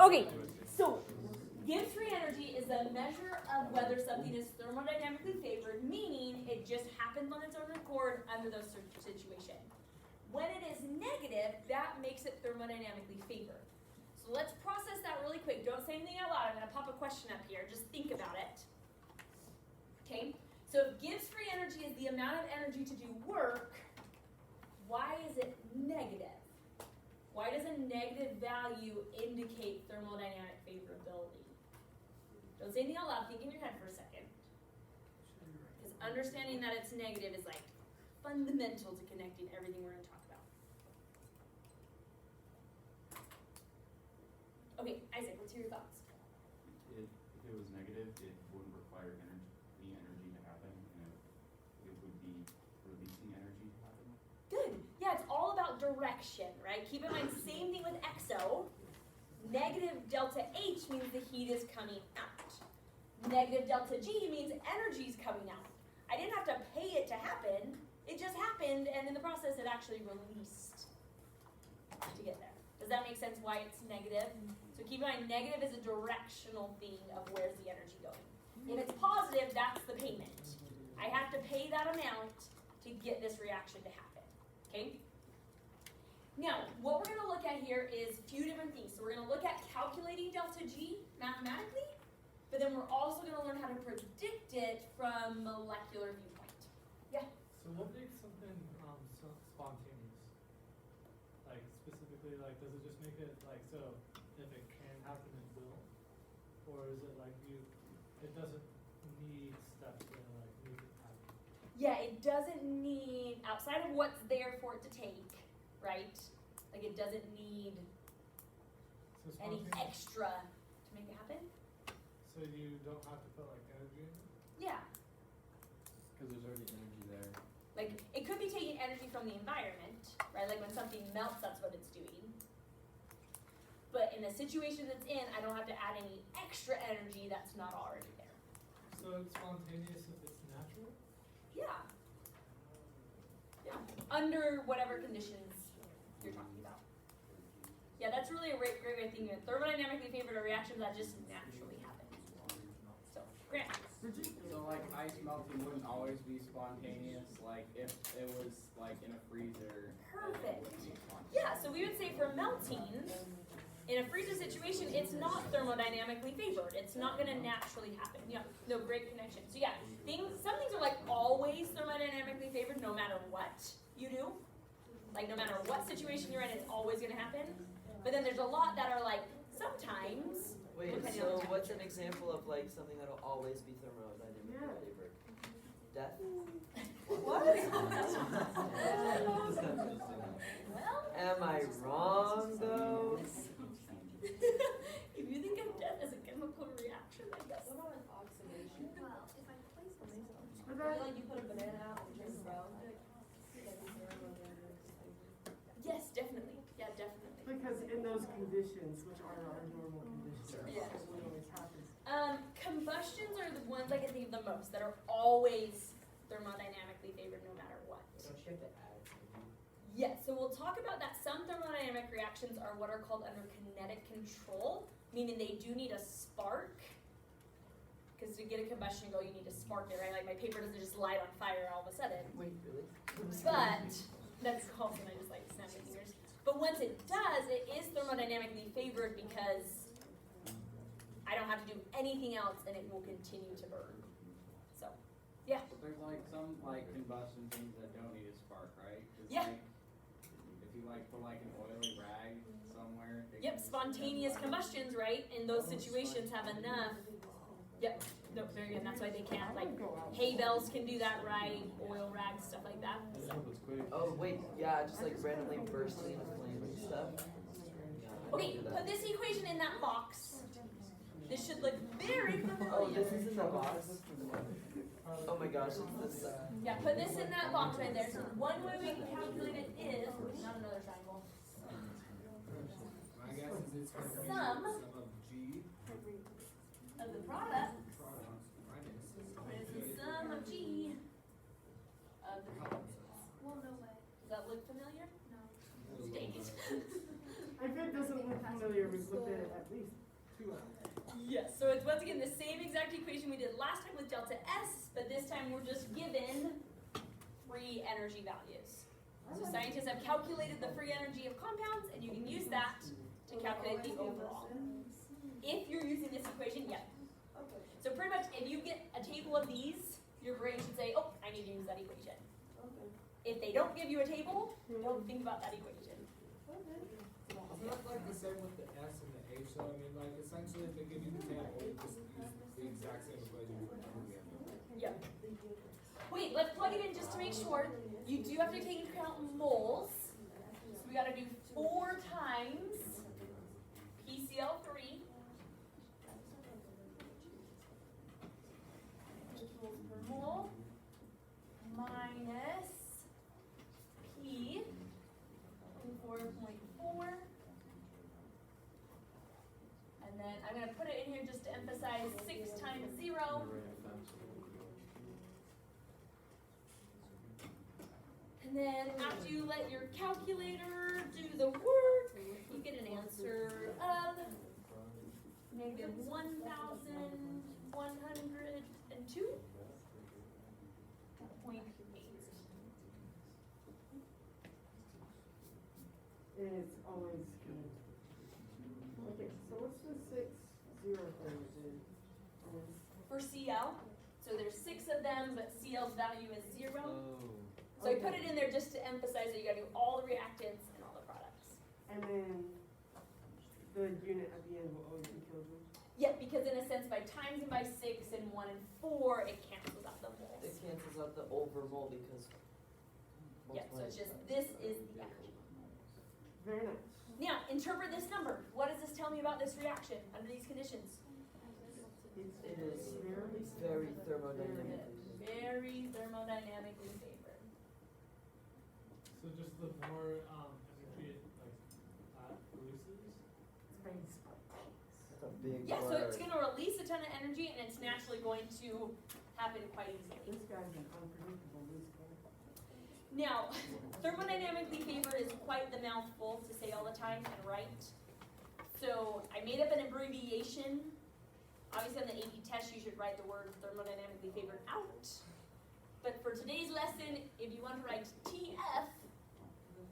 Okay, so Gibbs free energy is a measure of whether something is thermodynamically favored, meaning it just happens on its own accord under those situations. When it is negative, that makes it thermodynamically favored. So let's process that really quick. Don't say anything out loud. I'm going to pop a question up here. Just think about it. Okay, so if Gibbs free energy is the amount of energy to do work, why is it negative? Why does a negative value indicate thermodynamic favorability? Don't say anything out loud. Think in your head for a second. Because understanding that it's negative is like fundamental to connecting everything we're going to talk about. Okay, Isaac, what's your thoughts? If it was negative, it wouldn't require the energy to happen, and it would be releasing energy to happen. Good. Yeah, it's all about direction, right? Keep in mind, same thing with XO. Negative delta H means the heat is coming out. Negative delta G means energy is coming out. I didn't have to pay it to happen. It just happened, and in the process, it actually released to get there. Does that make sense why it's negative? So keep in mind, negative is a directional thing of where's the energy going. If it's positive, that's the payment. I have to pay that amount to get this reaction to happen. Okay? Now, what we're going to look at here is a few different things. So we're going to look at calculating delta G mathematically, but then we're also going to learn how to predict it from molecular viewpoint. Yeah? So what makes something spontaneous? Like specifically, like does it just make it like so if it can happen it will? Or is it like it doesn't need steps to like make it happen? Yeah, it doesn't need, outside of what's there for it to take, right? Like it doesn't need So any spontaneous, extra to make it happen. so you don't have to put like energy in it? Yeah. Because there's already energy there. Like, it could be taking energy from the environment, right? Like when something melts, that's what it's doing. But in the situation it's in, I don't have to add any extra energy that's not already there. So it's spontaneous if it's natural? Yeah. Yeah. Under whatever conditions you're talking about. Yeah, that's really a great way of thinking. Thermodynamically favored are reactions that just naturally happen. So, Grant. So like ice melting wouldn't always be spontaneous, like if it was like in a freezer. Perfect. It wouldn't be spontaneous. Yeah, so we would say for melting, in a freezer situation, it's not thermodynamically favored. It's not going to naturally happen. Yeah, no, great connection. So yeah, some things are like always thermodynamically favored no matter what you do. Like no matter what situation you're in, it's always going to happen. But then there's a lot that are like sometimes. Wait, depending on so the what's an temperature. example of like something that'll always be thermodynamically favored? Death? What? Well, Am I wrong though? if you think of death as a chemical reaction, I guess. What about an oxidation? Well, if I place something, Like you put a banana out and turn it brown. Yes, definitely. Yeah, definitely. Because in those conditions, which are our normal conditions, Yeah. that's what always happens. Combustions are the ones I can think of the most that are always thermodynamically favored no matter what. Yes, so we'll talk about that. Some thermodynamic reactions are what are called under kinetic control, meaning they do need a spark. Because to get a combustion go, you need to spark it, right? Like my paper doesn't just light on fire all of a sudden. Wait, really? But that's also when I just like snap my fingers. But once it does, it is thermodynamically favored because I don't have to do anything else and it will continue to burn. So, yeah. But there's like some like combustion things that don't need a spark, right? 'Cause, Yeah. like, if you like put like an oily rag somewhere. it Yep, can- spontaneous combustions, right? In those situations have enough. Yep, no, there again, that's why they can't, like, hay bales can do that, right? Oil rags, stuff like that. So. Oh wait, yeah, just like randomly bursting into flames and stuff. Okay, put this equation in that box. This should look very familiar. Oh, this is in the box. Oh my gosh, it's this. Yeah, put this in that box right there. So one way we can calculate it is, not another triangle. My guess is it's gonna be Sum of G of the product minus. is the sum of G of the products. well, no way. Does that look familiar? No. Dang it. If it doesn't look familiar, we've looked at it at least 2 hours. Yes, so it's once again the same exact equation we did last time with delta S, but this time we're just given free energy values. So scientists have calculated the free energy of compounds, and you can use that to calculate the overall. If you're using this equation, yeah. So pretty much if you get a table of these, your brain should say, oh, I need to use that equation. If they don't give you a table, don't think about that equation. Isn't that like the same with the S and the H though? I mean, like essentially if they give you the table, you just use the exact same equation for every other. Yep. Wait, let's plug it in just to make sure. You do have to take into account moles. So we gotta do 4 times PCl3 equals per mole minus P 4.4. And then I'm gonna put it in here just to emphasize 6 times 0. And then after you let your calculator do the work, you get an answer of negative 1,102.8. And it's always good. Okay, so what's the 6 0 thing? For CL, so there's 6 of them, but CL's value is 0. Oh. So I put it in there just to emphasize that you gotta do all the reactants and all the products. And then the unit at the end will always be kilojoules. Yeah, because in a sense, by times and by 6 and 1 and 4, it cancels out the moles. It cancels out the over mole because. Yeah, so it's just, this is the actual. Very nice. Now, interpret this number. What does this tell me about this reaction under these conditions? It is very thermodynamic. Very thermodynamically favored. So just the more energy it releases. That's a big Yeah, so word. it's gonna release a ton of energy and it's naturally going to happen quite easily. This guy's an unpredictable loose cannon. Now, thermodynamically favored is quite the mouthful to say all the time and write. So I made up an abbreviation. Obviously on the AP test you should write the word thermodynamically favored out. But for today's lesson, if you want to write TF, you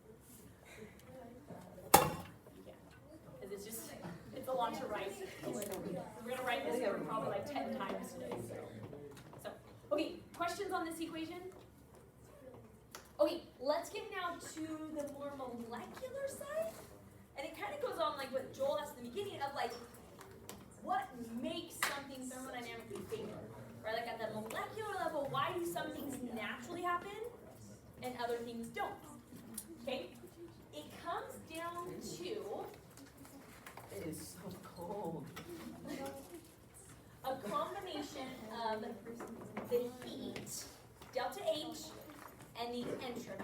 can. Because it's just, it's a lot to write. We're gonna write this word probably like 10 times today, so. Okay, questions on this equation? Okay, let's get now to the more molecular side. And it kind of goes on like what Joel asked at the beginning of like, what makes something thermodynamically favored? Right, like at the molecular level, why do some things naturally happen and other things don't? Okay, it comes down to It is so cold. a combination of the heat, delta H, and the entropy.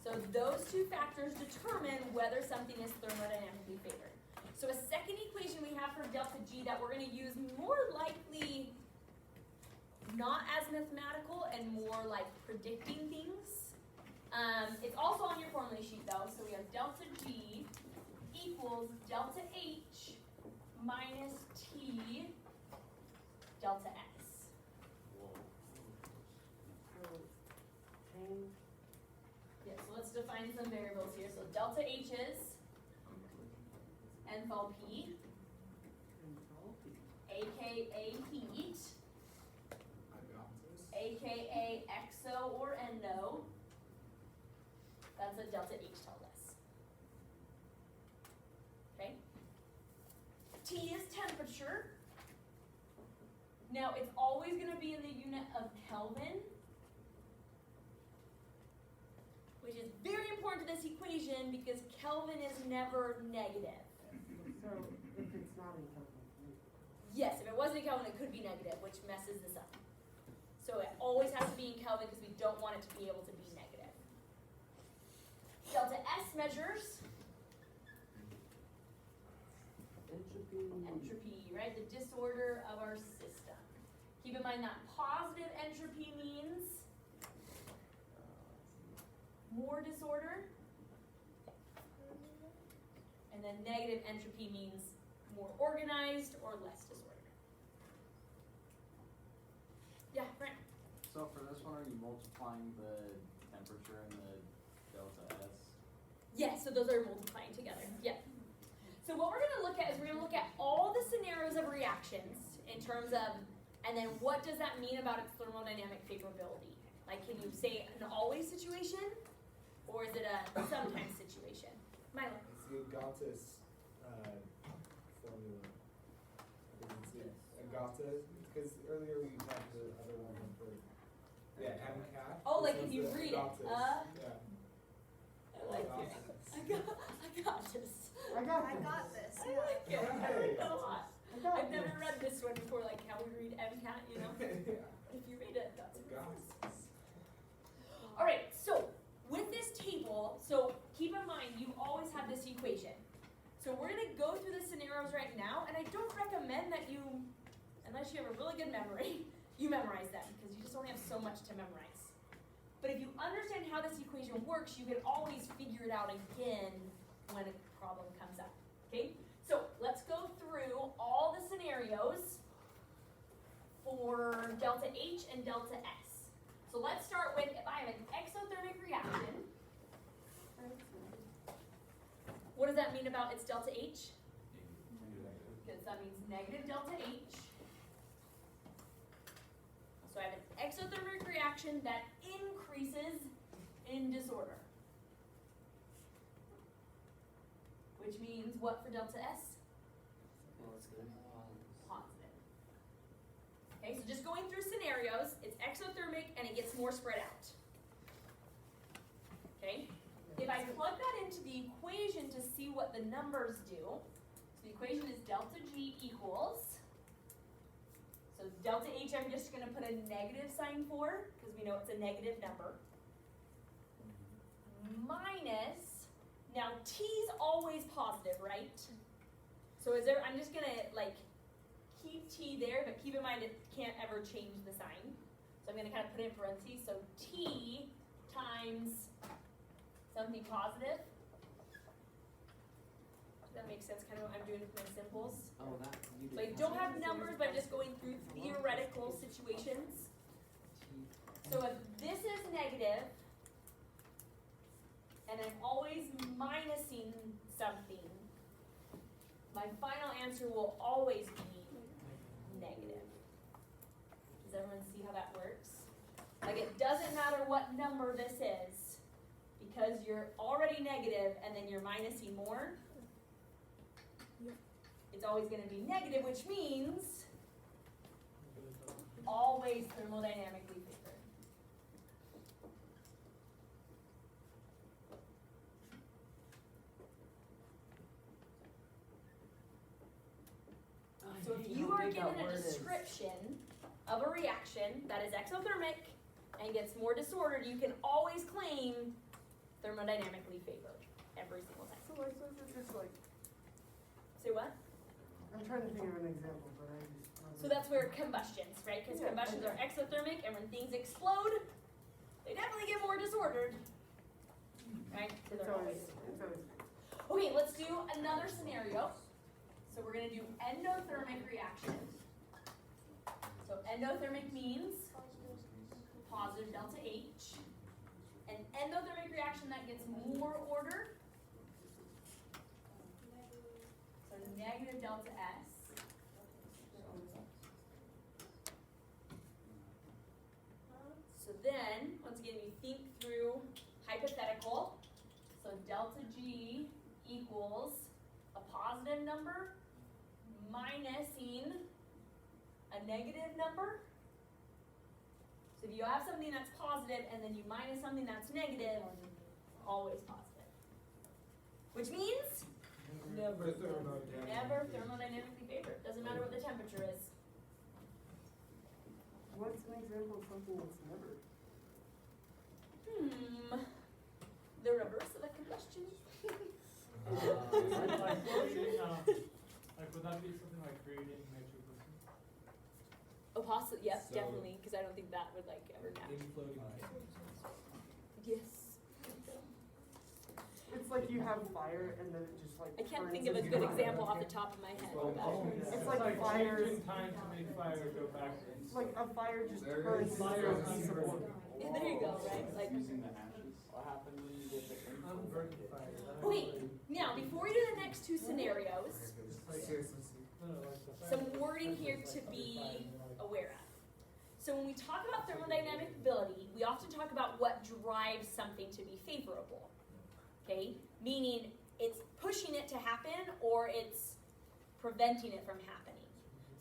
So those 2 factors determine whether something is thermodynamically favored. So a second equation we have for delta G that we're going to use more likely not as mathematical and more like predicting things. It's also on your formula sheet though. So we have delta G equals delta H minus T delta S. So, change. Yeah, so let's define some variables here. So delta H is enthalpy, aka heat, aka exo or endo. That's what delta H tells us. Okay? T is temperature. Now it's always going to be in the unit of Kelvin, which is very important to this equation because Kelvin is never negative. So, if it's not in Kelvin. Yes, if it wasn't in Kelvin, it could be negative, which messes this up. So it always has to be in Kelvin because we don't want it to be able to be negative. Delta S measures entropy, right? The disorder of our system. Keep in mind that positive entropy means more disorder, and And then negative entropy means more organized or less disordered. Yeah, Brent. So for this one, are you multiplying the temperature and the delta S? Yes, so those are multiplying together. Yeah. So what we're going to look at is we're going to look at all the scenarios of reactions in terms of, and then what does that mean about its thermodynamic favorability? Like, can you say an always situation, or is it a sometimes situation? Milo. It's the Agatis formula. It's the Agatis, because earlier we had the other one for, yeah, MCAT. Oh, like This if you one's the read it. Agatis. Yeah. I like it. I got this. I got I this. got this. I like it. I like it a lot. I got I've never this. read this one before, like how we read MCAT, you know? Yeah. But if you read it, that's what it Agatis. says. All right, so with this table, so keep in mind you always have this equation. So we're gonna go through the scenarios right now, and I don't recommend that you, unless you have a really good memory, you memorize them, because you just only have so much to memorize. But if you understand how this equation works, you can always figure it out again when a problem comes up, okay? So let's go through all the scenarios for delta H and delta S. So let's start with if I have an exothermic reaction. What does that mean about its delta H? Because that means negative delta H. So I have an exothermic reaction that increases in disorder. Which means what for delta S? Well, it's gonna be Positive. Okay, so just going through scenarios, it's exothermic and it gets more spread out. Okay, if I plug that into the equation to see what the numbers do, so the equation is delta G equals, so delta H I'm just going to put a negative sign for, because we know it's a negative number, minus, now T's always positive, right? So is there, I'm just going to like keep T there, but keep in mind it can't ever change the sign. So I'm going to kind of put it in parentheses, so T times something positive. Does that make sense, kind of what I'm doing with my symbols? Oh, that. You So I don't have numbers, but I'm just going through theoretical situations. So if this is negative, and I'm always minusing something, my final answer will always be negative. Does everyone see how that works? Like it doesn't matter what number this is, because you're already negative and then you're minusing more. It's always going to be negative, which means always thermodynamically favored. So if you are given a description of a reaction that is exothermic and gets more disordered, you can always claim thermodynamically favored every single time. So like, so is it just like, Say what? I'm trying to think of an example, but I just. So that's where combustions, right? Because Yeah. combustions are exothermic, and when things explode, they definitely get more disordered, right? So It's they're always, always. it's always. Okay, let's do another scenario. So we're gonna do endothermic reaction. So endothermic means positive delta H. An endothermic reaction that gets more order. So negative delta S. So then, once again, you think through hypothetical. So delta G equals a positive number minusing a negative number. So if you have something that's positive and then you minus something that's negative, always positive. Which means Never thermodynamic. never thermodynamically favored. Doesn't matter what the temperature is. What's an example of something that's never? The reverse of a combustion. Like creating, like would that be something like creating nitroglycerin? Oh, possibly. Yes, So- definitely. Because I don't think that would like ever match. Infloating Yes. It's it's like you have fire and then it just like. I can't turns think of a into good fire. example off the top of my head. It's like fire. changing time to make fire go backwards. It's like a fire just There turns is fire into a piece of under. wood. Yeah, there you go, right? Like, Using the ashes. What happened when you did the Unburnt fire. okay, now before we do the next two scenarios, Seriously. some wording here to be aware of. So when we talk about thermodynamic ability, we often talk about what drives something to be favorable. Okay? Meaning it's pushing it to happen or it's preventing it from happening.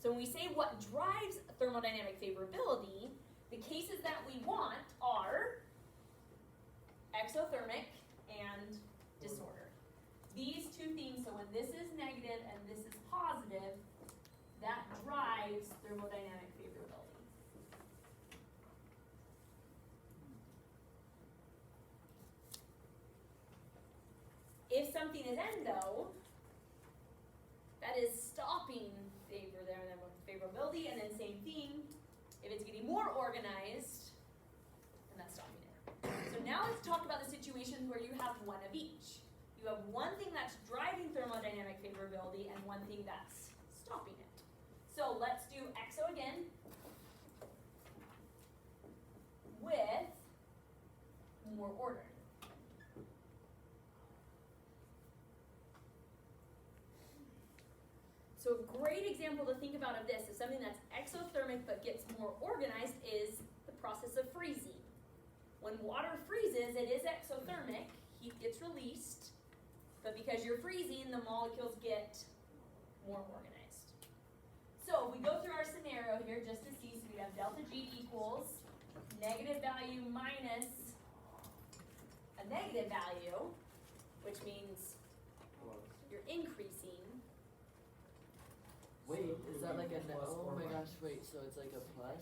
So when we say what drives thermodynamic favorability, the cases that we want are exothermic and disorder. These two things, so when this is negative and this is positive, that drives thermodynamic favorability. If something is endo, that is stopping favorability, and then same thing, if it's getting more organized, then that's stopping it. So now let's talk about the situations where you have one of each. You have one thing that's driving thermodynamic favorability and one thing that's stopping it. So let's do exo again with more order. So a great example to think about of this is something that's exothermic but gets more organized is the process of freezing. When water freezes, it is exothermic, heat gets released, but because you're freezing, the molecules get more organized. So we go through our scenario here just to see, so we have delta G equals negative value minus a negative value, which means you're increasing. Wait, is that like a, oh my gosh, wait, so it's like a plus?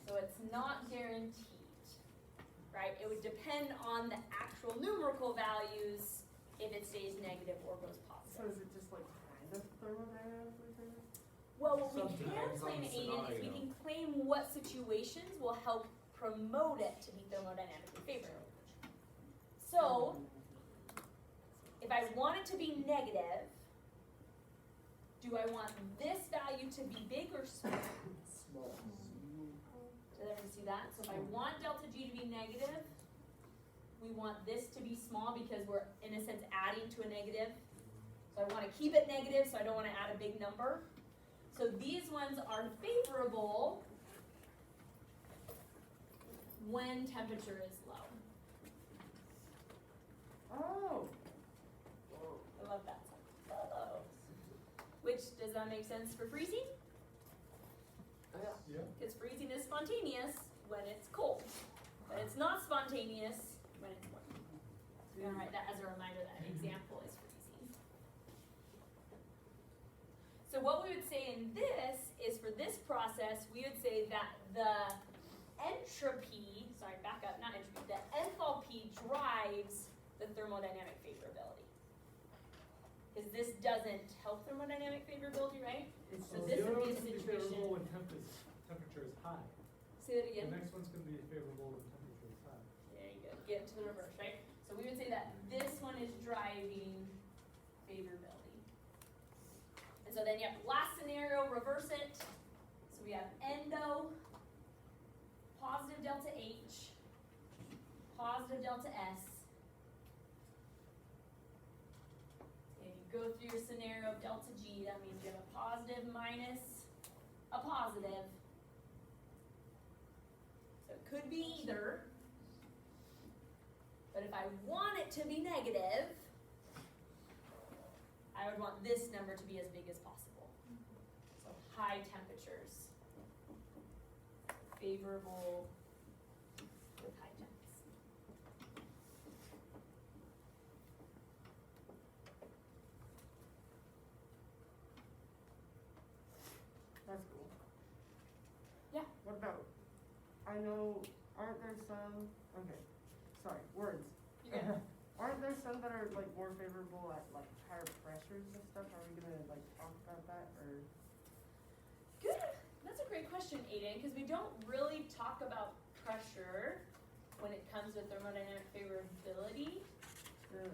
So it's not guaranteed, right? It would depend on the actual numerical values if it stays negative or goes So positive. is it just like kind of thermodynamically favorable? Well, what we can Sometimes claim, on the Aiden, is we scenario. can claim what situations will help promote it to be thermodynamically favorable. So, if I want it to be negative, do I want this value to be big or small? Small. Did everyone see that? So if I want delta G to be negative, we want this to be small because we're, in a sense, adding to a negative. So I want to keep it negative, so I don't want to add a big number. So these ones are favorable when temperature is low. Oh. I love that. Oh. Which, does that make sense for freezing? Oh yeah. Yeah. Because freezing is spontaneous when it's cold, but it's not spontaneous when it's warm. So we're gonna write that as a reminder that example is freezing. So what we would say in this is for this process, we would say that the entropy, sorry, back up, not entropy, the enthalpy drives the thermodynamic favorability. Because this doesn't help thermodynamic favorability, right? It's So just, this The would other be a one's gonna be situation. favorable when temperature is high. Say that The again. next one's gonna be favorable when temperature is high. There you go. Get to the reverse, right? So we would say that this one is driving favorability. And so then you have last scenario, reverse it. So we have endo, positive delta H, positive delta S. And you go through your scenario of delta G, that means you have a positive minus a positive. So it could be either. But if I want it to be negative, I would want this number to be as big as possible. So high temperatures, favorable with high temps. that's cool. Yeah. What about, I know, aren't there some, okay, sorry, words. You're good. Aren't there some that are like more favorable at like higher pressures and stuff? Are we gonna like talk about that or? Good. That's a great question, Aiden, because we don't really talk about pressure when it comes with thermodynamic favorability. Really?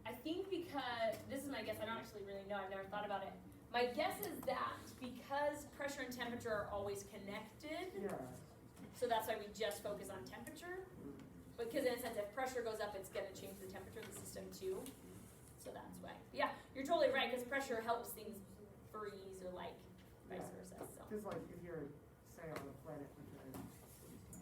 I think because, this is my guess, I don't actually really know, I've never thought about it. My guess is that because pressure and temperature are always connected, Yeah. so that's why we just focus on temperature. Because in a sense, if pressure goes up, it's gonna change the temperature of the system too. So that's why. But yeah, you're totally right, because pressure helps things freeze or like vice versa, so. Cause like if you're, say on a planet with a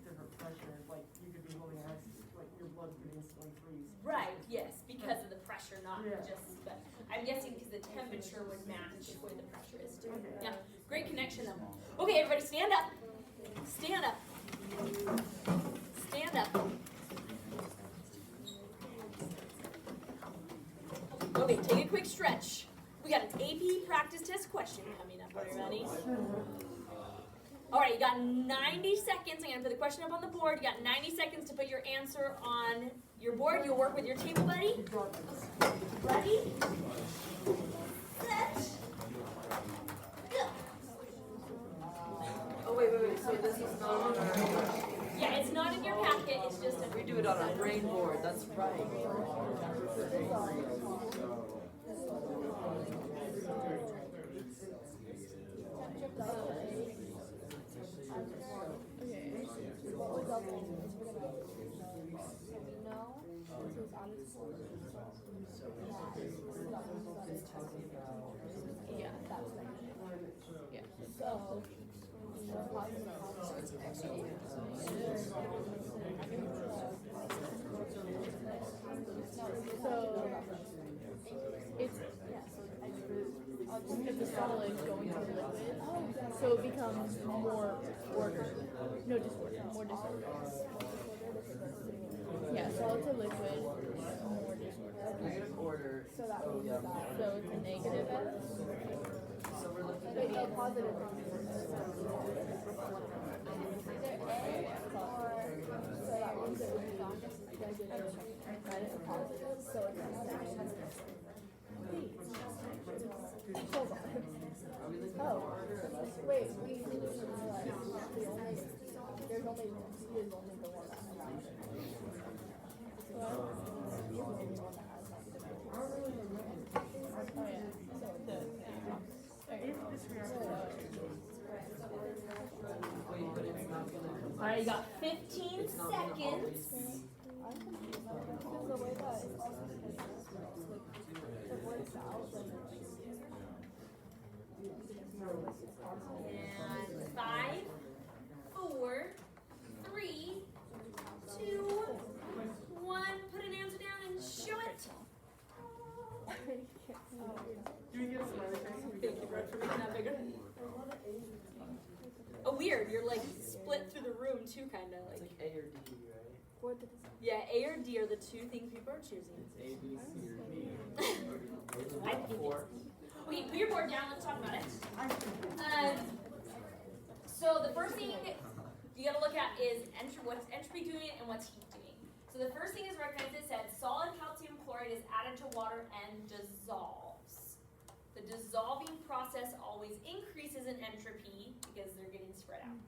different pressure, like you could be holding ice, like your blood could instantly freeze. Right, yes, because of the pressure, not Yeah. just, but I'm guessing because the temperature would match where the pressure is too. Okay. Yeah, great connection though. Okay, everybody stand up. Stand up. Stand up. Okay, take a quick stretch. We got an AP practice test question coming up. Are you ready? All right, you got 90 seconds. I'm gonna put the question up on the board. You got 90 seconds to put your answer on your board. You'll work with your table buddy. You got this. Ready? Set. Go. Oh, wait, so this is not on our, Yeah, it's not in your packet. It's just a. we do it on our brain board, that's right. Yeah, that's right. Yeah. So, it's if the solid going to liquid, so it becomes more ordered. No disorder, more disorder. Yeah, solid to liquid, more disorder. Negative order, So that means that. So it's a negative S. so we're looking Wait, no, at positive. Either A or, so that means it would be negative, right, or positive, so it's hold on. Oh, wait, we realized the only, there's only, he is only the one that has negative. Well, he is the only one that has negative. Oh, yeah, so the, wait, but it's not gonna. All right, you got 15 seconds. I'm confused because the way that it works out, like, And 5, 4, 3, 2, 1. Put an answer down and show it. Do we get a smiley face? Thank you, Brett, for making that bigger. Oh, weird. You're like split through the room too, kind of It's like. like A or D, right? what did it Yeah, A or D are the two things people are choosing. It's A, B, C, or D. I think it's Four. Okay, put your board down. Let's talk about it. So the first thing you gotta look at is what's entropy doing and what's heat doing. So the first thing is recognize it said solid calcium chloride is added to water and dissolves. The dissolving process always increases in entropy because they're getting spread out.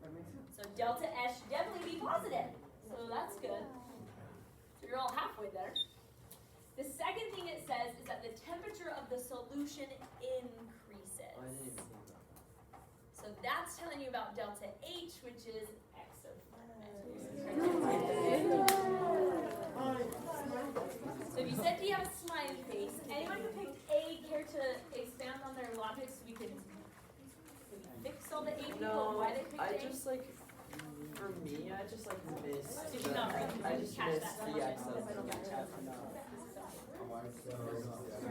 That makes sense. So delta S should definitely be positive. So that's good. So you're all halfway there. The second thing it says is that the temperature of the solution increases. Oh, I didn't even think about that. So that's telling you about delta H, which is exothermic. So if you said, do you have a smiley face? Anyone who picked A care to expand on their logic so we can fix all the A people and why they picked I A? just like, for me, I just like missed. Did you not read? I just Catch missed that? the access.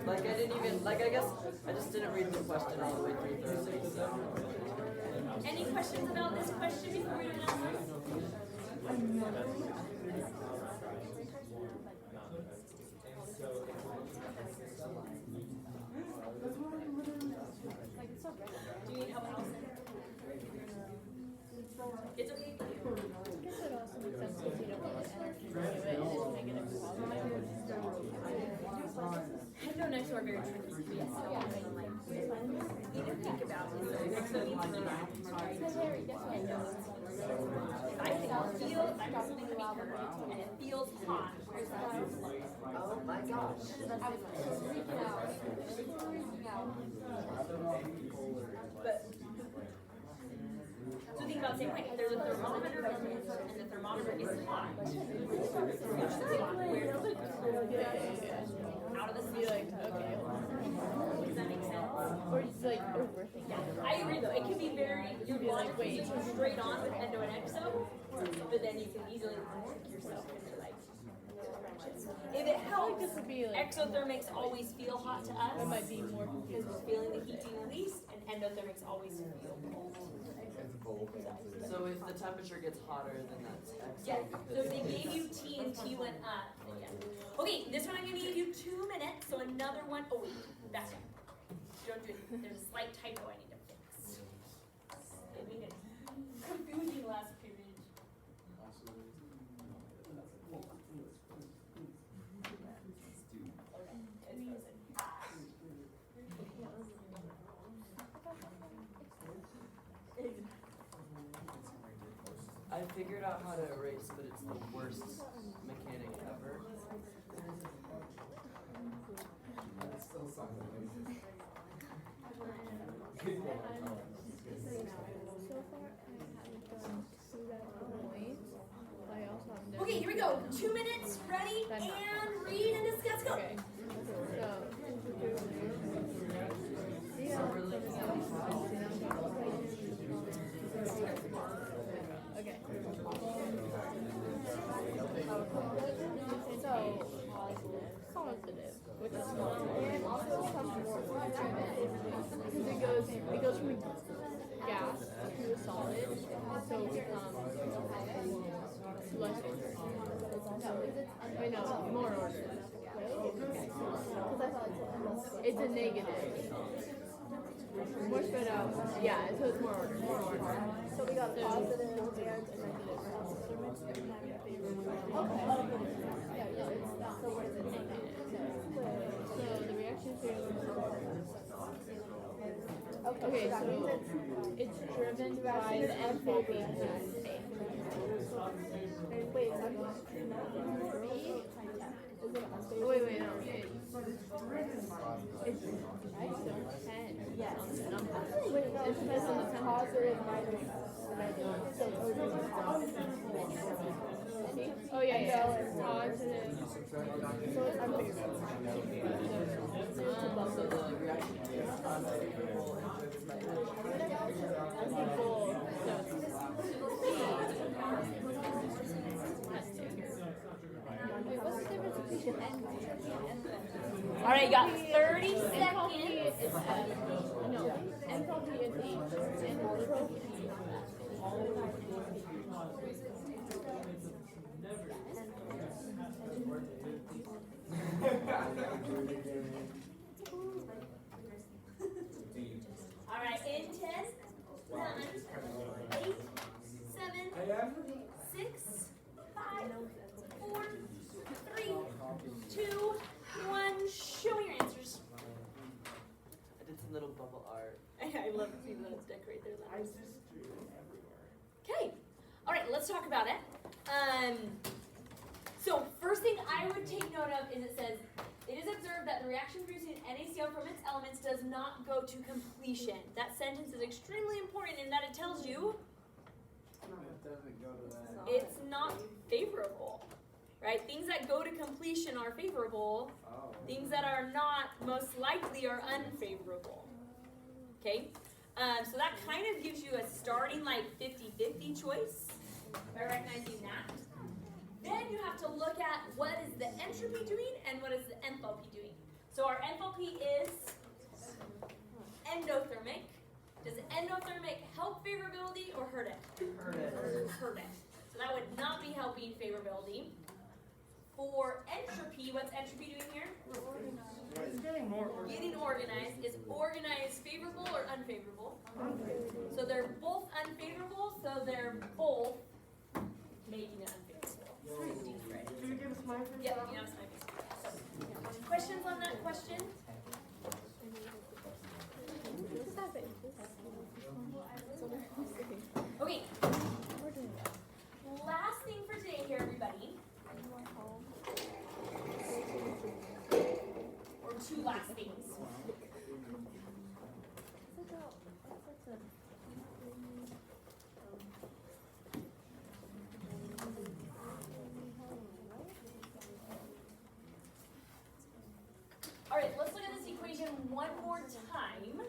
Like I didn't even, like I guess, I just didn't read the question all the way through thoroughly, so. Any questions about this question before we do another one? Do you need help, Allison? It's okay. I guess it also makes sense because you don't want the energy to do it and it's negative positive. I know next to our very tricky. Yes. Yeah, thing to think about is that exo means heat. If I can feel, if I got something to be heard, and it feels hot, where's that? Oh my gosh. But, so think about the same way. There's a thermometer and the thermometer is hot. Which is hot? Where's the out of the Be like, okay. Does that make sense? Or just like overthinking. Yeah, I agree though. It can be very, your logic is straight on with endo and exo, but then you can easily trick yourself into like, if it helps, This would be like, exothermics always feel hot to us. it might be more Because we're feeling the heat being released, and endothermics always feel cold. So if the temperature gets hotter, then that's exo. Yeah, because so if they gave you T and T went up, then yeah. Okay, this one I'm gonna give you 2 minutes, so another one, oh wait, that's right. Don't do it, there's a slight typo I need to fix. It made it confusing last period. Okay, it's frozen. I figured out how to erase, but it's the worst mechanic ever. It's still something. so far I haven't done to that point. I also haven't done. Okay, here we go. 2 minutes, ready, and read and discuss, go. Okay. Okay. So positive, which is small, and also comes more because it goes from a gas to a solid, so it becomes less ordered. Wait, no, more ordered. It's a negative. More spread out. Yeah, so it's more ordered. More ordered. So we got positive and negative. Okay. So what is it? Negative. So the reaction failure. Okay, so it's driven by the enthalpy. Wait, wait, no. It's right, so 10. Yes. Wait, no, it depends on the positive minus negative. So oh yeah, yeah. Positive. So it's unfavorable. So the reaction is unfavorable and driven by Unfavorable. What's the difference between All right, you got 30 enthalpy seconds. is no, enthalpy is H, and entropy. All right, in 10, 9, 8, 7, 6, 5, 4, 3, 2, 1. Show me your answers. I did some little bubble art. I love to see the decorate their letters. Okay. All right, let's talk about it. So first thing I would take note of is it says, it is observed that the reaction producing NaCl from its elements does not go to completion. That sentence is extremely important in that it tells you It doesn't go to that. it's not favorable, right? Things that go to completion are favorable. Oh. Things that are not most likely are unfavorable. Okay? So that kind of gives you a starting like 50-50 choice by recognizing that. Then you have to look at what is the entropy doing and what is the enthalpy doing. So our enthalpy is endothermic. Does endothermic help favorability or hurt it? Heard it. Hurt it. So that would not be helping favorability. For entropy, what's entropy doing here? It's getting more ordered. Getting organized. Is organized favorable or unfavorable? So they're both unfavorable, so they're both making it unfavorable. Right. Can you give us mine for Yep, you know, it's nice. So, questions on that question? that face. So we're saying. Okay, We're doing that. last thing for today here, everybody, You want home? or two last things. All right, let's look at this equation one more time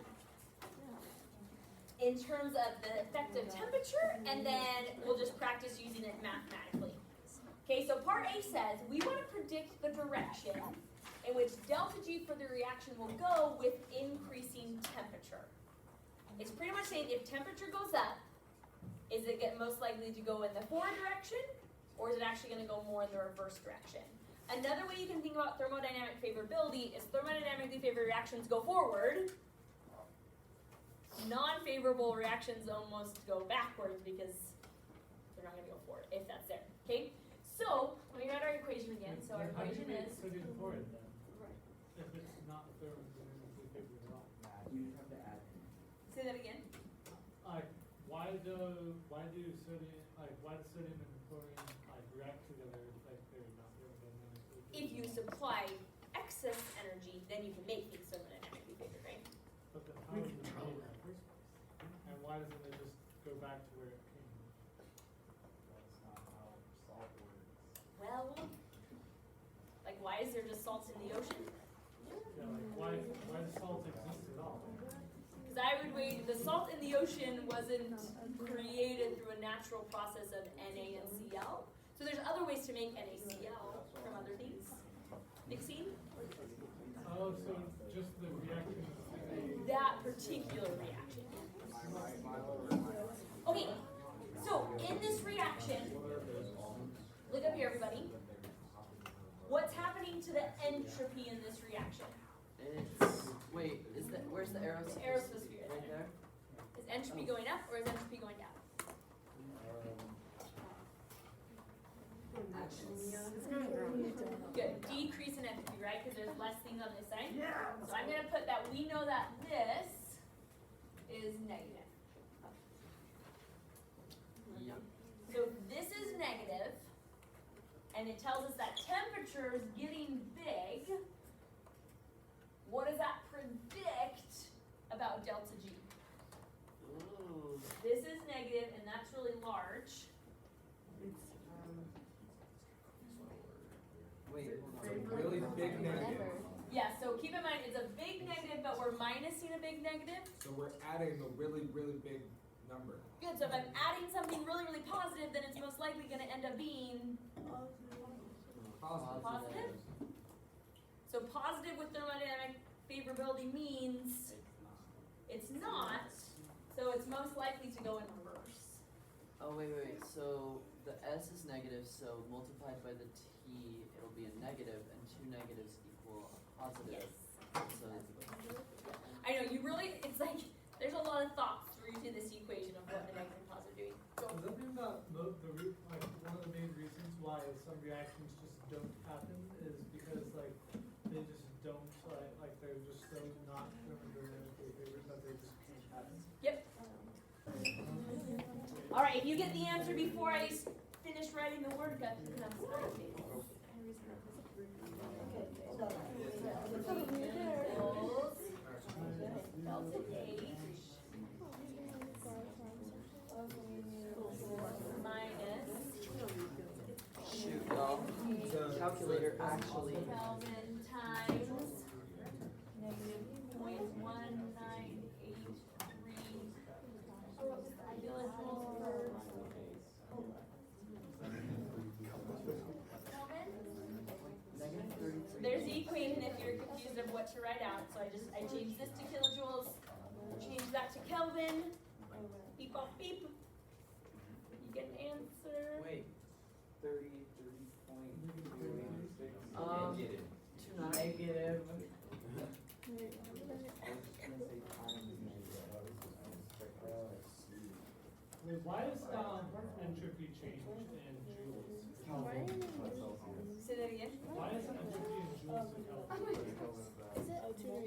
in terms of the effective temperature, and then we'll just practice using it mathematically. Okay, so part A says we want to predict the direction in which delta G for the reaction will go with increasing temperature. It's pretty much saying if temperature goes up, is it most likely to go in the forward direction, or is it actually going to go more in the reverse direction? Another way you can think about thermodynamic favorability is thermodynamically favored reactions go forward. Non-favorable reactions almost go backwards because they're not going to go forward, if that's there. Okay? So, let me write our equation again. So our How do you equation make is, sodium chloride then? If it's not thermodynamically favored at all? You have to add in. say that again. Like, why does sodium and chlorine like react together like they're not thermodynamically favored? If you supply excess energy, then you can make things thermodynamically favored, right? But then how is it made in the first place? And why doesn't it just go back to where it came? That's not how salt works. Well, like why is there just salt in the ocean? Yeah, like why does salt exist at all? Because I would wait, the salt in the ocean wasn't created through a natural process of Na and Cl. So there's other ways to make NaCl from other things. Mixing? Oh, so just the reaction. That particular reaction. Okay, so in this reaction, look up here everybody. What's happening to the entropy in this reaction? Where's the arrow? The aerosphere. Right there? Is entropy going up or is entropy going down? It's going down. Good. Decrease in entropy, right? Because there's less things on this side. So I'm going to put that we know that this is negative. Yep. So this is negative, and it tells us that temperature is getting big. What does that predict about delta G? Ooh. This is negative, and that's really large. Wait, It's a really big negative. Yeah, so keep in mind, it's a big negative, but we're minusing a big negative. So we're adding a really, really big number. Good, so if I'm adding something really, really positive, then it's most likely going to end up being Positive. positive. So positive with thermodynamic favorability means it's not, so it's most likely to go in reverse. Oh, wait. So the S is negative, so multiplied by the T, it'll be a negative, and two negatives equal a positive. Yes. So I know, you really, it's like, there's a lot of thought through to this equation of what the negative and positive doing. Does that mean that one of the main reasons why some reactions just don't happen is because like they just don't like they're just so not thermodynamically favored that they just can't happen? Yep. All right, if you get the answer before I finish writing the workup, you can have some delta H minus shoot, y'all. Calculator actually. Kelvin times negative 0.1983 kilojoules per Kelvin. Negative 33. There's the equation if you're confused of what to write out. So I changed this to kilojoules, change that to Kelvin. Beep off beep. You get an answer. Wait, 30.286. Negative. 29. Negative. Wait, why is entropy changed in joules? Say that again. Why is entropy in joules to Kelvin? Is it 2 or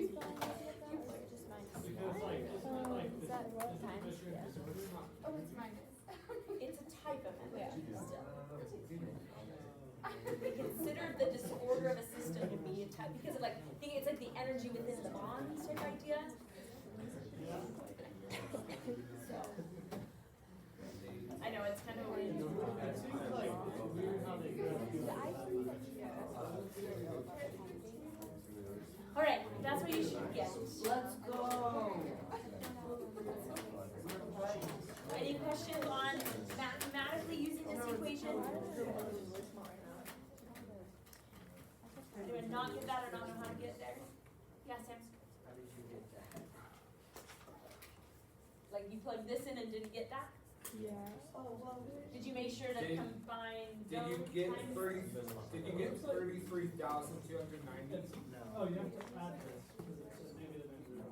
just minus? Because it's like, isn't it like, Is that what isn't it times? measuring Yeah. disorder? Oh, it's minus. It's a type of energy Yeah. still. They consider the disorder of a system to be a type because of like, I think it's like the energy within the bond sort of idea. So, I know it's kind of weird. It seems like it's weird how they All right, that's what you should get. Let's go. Any questions on mathematically using this equation? Anyone not get that or not know how to get there? Yeah, Sam? How did you get that? Like you plugged this in and didn't get that? Yeah. Did you make sure to Did- combine Did you those get times? 33,290? Oh, you have to add this, because it's a negative and zero.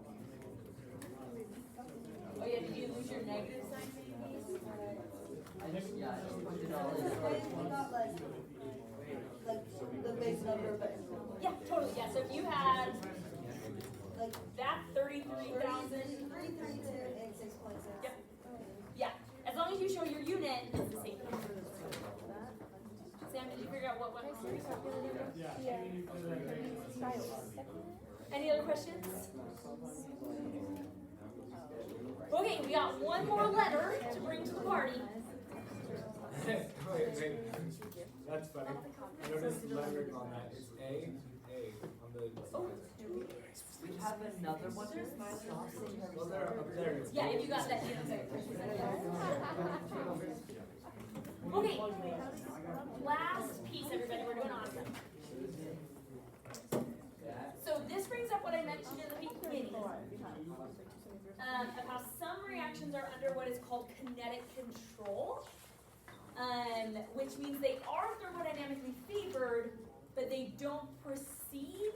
Oh yeah, did you lose your negative sign maybe? I just put it all in. The base number, but Yeah, totally, yeah, so if you had like that 33,000, 33286.6. yep, yeah, as long as you show your unit, it's the same. Sam, did you figure out what went wrong? Yeah. Yeah. You put that right. Any other questions? Okay, we got one more letter to bring to the party. Wait. That's funny. I noticed the lettering on that. It's A on the We have another one. Stop saying that. Well, they're up there. It's Yeah, if you got that, Okay, last piece, everybody, we're doing awesome. So this brings up what I mentioned in the beginning, of how some reactions are under what is called kinetic control, which means they are thermodynamically favored, but they don't proceed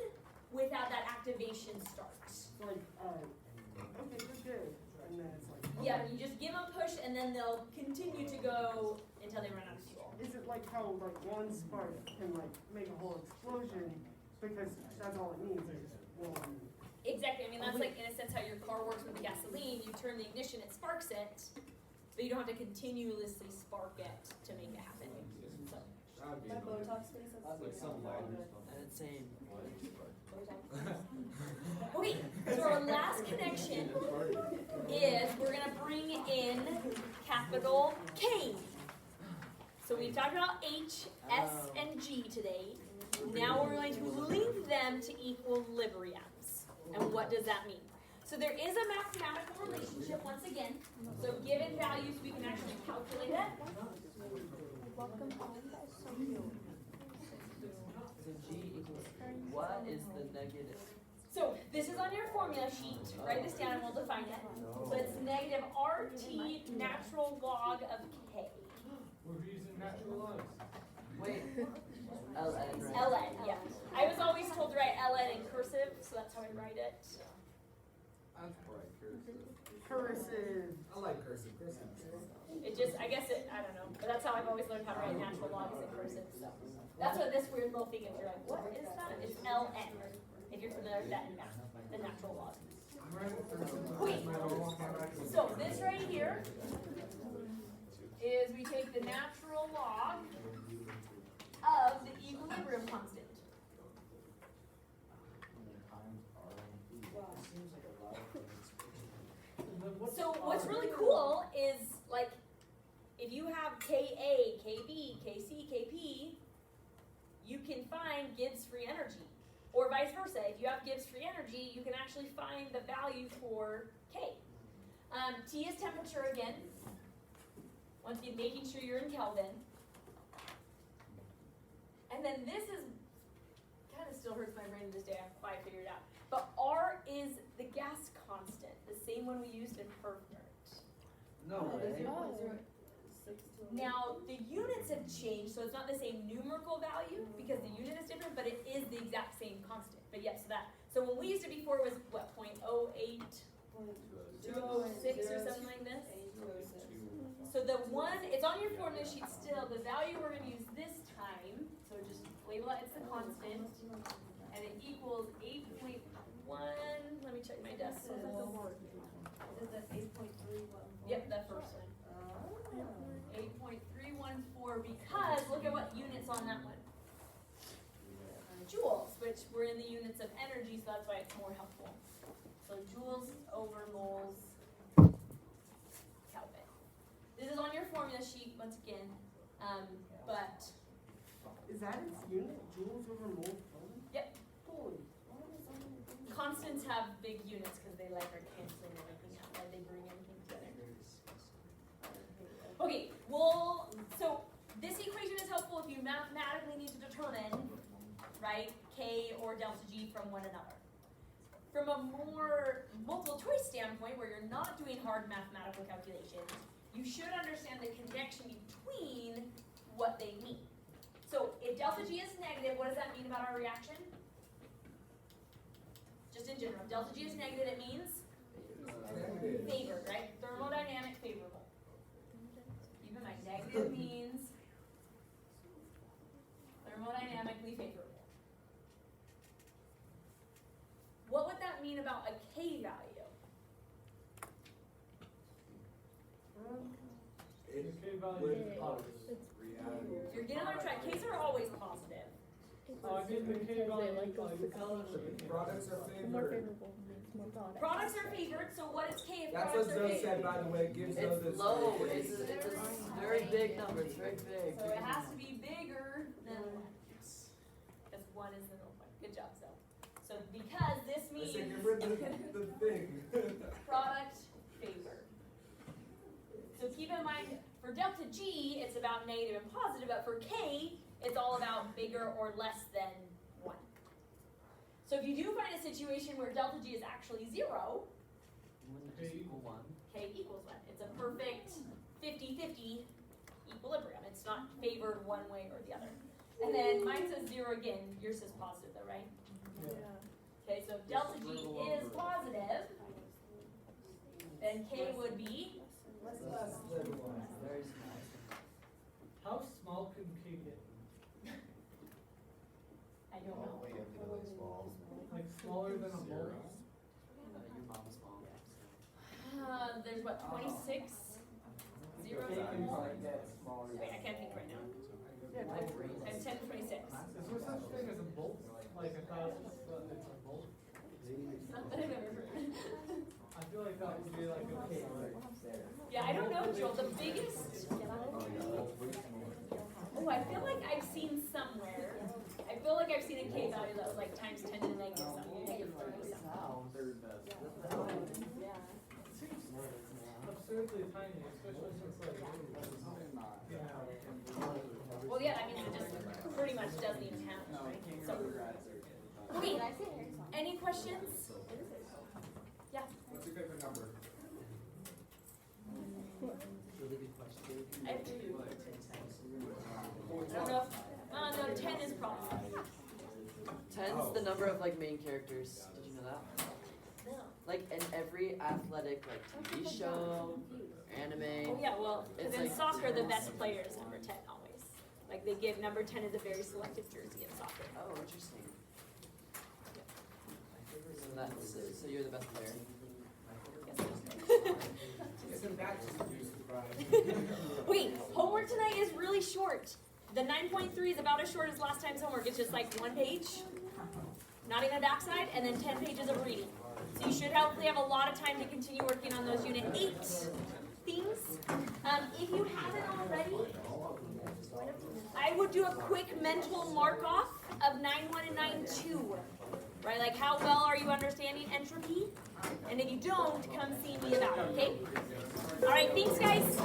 without that activation start. It's like, okay, you're good, and then it's like. Yeah, okay. you just give them a push and then they'll continue to go until they run out of fuel. Is it like how like one spark can like make a whole explosion because that's all it needs is one. Exactly, I mean, that's like, in a sense, how your car works with the gasoline. You turn the ignition, it sparks it, but you don't have to continuously spark it to make it happen. So, That'd be My nice. Botox face is Like some lighters. And it's saying, okay, so our last connection is we're gonna bring in capital K. So we talked about H, S, and G today. Now we're going to link them to equilibriums. And what does that mean? So there is a mathematical relationship once again. So given values, we can actually calculate it. Welcome home. That is so cute. so G equals, what is the negative? So this is on your formula sheet. Write this down and we'll define it. So it's negative RT natural log of K. We're using natural logs. Wait. LN, right? ln, yeah. I was always told to write ln in cursive, so that's how I write it. That's right, cursive. Cursive. I like cursive. It just, I guess it, I don't know, but that's how I've always learned how to write natural logs in cursive. So that's what this weird little thing is. You're like, what is that? It's ln. If you're familiar with that in math, the natural log. I'm writing cursive. Wait. So this right here is we take the natural log of the equilibrium constant. So what's really cool is like if you have Ka, Kb, Kc, Kp, you can find Gibbs free energy. Or vice versa, if you have Gibbs free energy, you can actually find the value for K. T is temperature again. Once again, making sure you're in Kelvin. And then this is, kind of still hurts my brain to this day, I haven't quite figured it out. But R is the gas constant, the same one we used in Perfect. No way. Now, the units have changed, so it's not the same numerical value, because the unit is different, but it is the exact same constant. But yes, so when we used it before, it was what, 0.08, 206 or something like this? So the one, it's on your formula sheet still, the value we're gonna use this time, so just label it, it's the constant, and it equals 8.1, let me check my decimal. Is that 8.314? Yep, that first one. 8.314, because look at what units on that one. Joules, which we're in the units of energy, so that's why it's more helpful. So joules over moles Kelvin. This is on your formula sheet once again, but Is that its unit, joules over mole Kelvin? Yep. Holy. constants have big units because they like are canceling everything out, right? They bring everything together. Okay, well, so this equation is helpful if you mathematically need to determine, right, K or delta G from one another. From a more multiple choice standpoint, where you're not doing hard mathematical calculations, you should understand the connection between what they mean. So if delta G is negative, what does that mean about our reaction? Just in general, if delta G is negative, it means favored, right? Thermodynamic favorable. Keep in mind, negative means thermodynamically favorable. What would that mean about a K value? The K value is positive. You're getting on track. K's are always positive. Oh, I mean the K value like goes to Products are The more favored. favorable means more product. Products are favored, so what is K if That's what products are Zoe favored? said, by the way, gives Zoe It's this. low, it's a very big number, it's very big. So it has to be bigger than 1. Because 1 is the middle point. Good job, Zoe. So because this I means said, get rid of the thing. product favored. So keep in mind, for delta G, it's about negative and positive, but for K, it's all about bigger or less than 1. So if you do find a situation where delta G is actually 0, Wouldn't it just equal 1? K equals 1. It's a perfect 50-50 equilibrium. It's not favored one way or the other. And then mine says 0 again. Yours says positive though, right? Yeah. Okay, so if delta G is positive, then K would be Very small. How small can K get? I don't know. Like smaller than a mole? Your mom's small. There's what, 26 zeros K on can the wall? Like that smaller. Wait, I can't think right now. Like three. I have 10 to 26. Is there such thing as a bolt? Like a thousand, but it's a bolt? Not that I've ever heard. I feel like that would be like a K. Yeah, I don't know, Joel. The biggest. Oh, I feel like I've seen somewhere. I feel like I've seen a K value that was like times 10 to the negative something. Negative 30 something. Wow. Third best. Yeah. Absurdly tiny, especially since like, you know. Well, yeah, I mean, it just pretty much doesn't even count, No, right? kangaroo So, rats are. okay, any questions? Yeah. What's your favorite number? Really good question. I have 2. I don't know if, no, 10 is probably. 10's the number of like main characters. Did you know that? No. Like in every athletic like TV show, anime. Oh, yeah, well, because It's in like soccer, the 10. best player is number 10 always. Like, they give number 10 is a very selective jersey in soccer. Oh, interesting. So you're the best player. Isn't that just a huge surprise? Wait, homework tonight is really short. The 9.3 is about as short as last time's homework. It's just like 1 page, not even a backside, and then 10 pages of reading. So you should hopefully have a lot of time to continue working on those Unit 8 things. If you haven't already, I would do a quick mental mark off of 9.1 and 9.2. Right, like how well are you understanding entropy? And if you don't, come see me about it, okay? All right, thanks guys.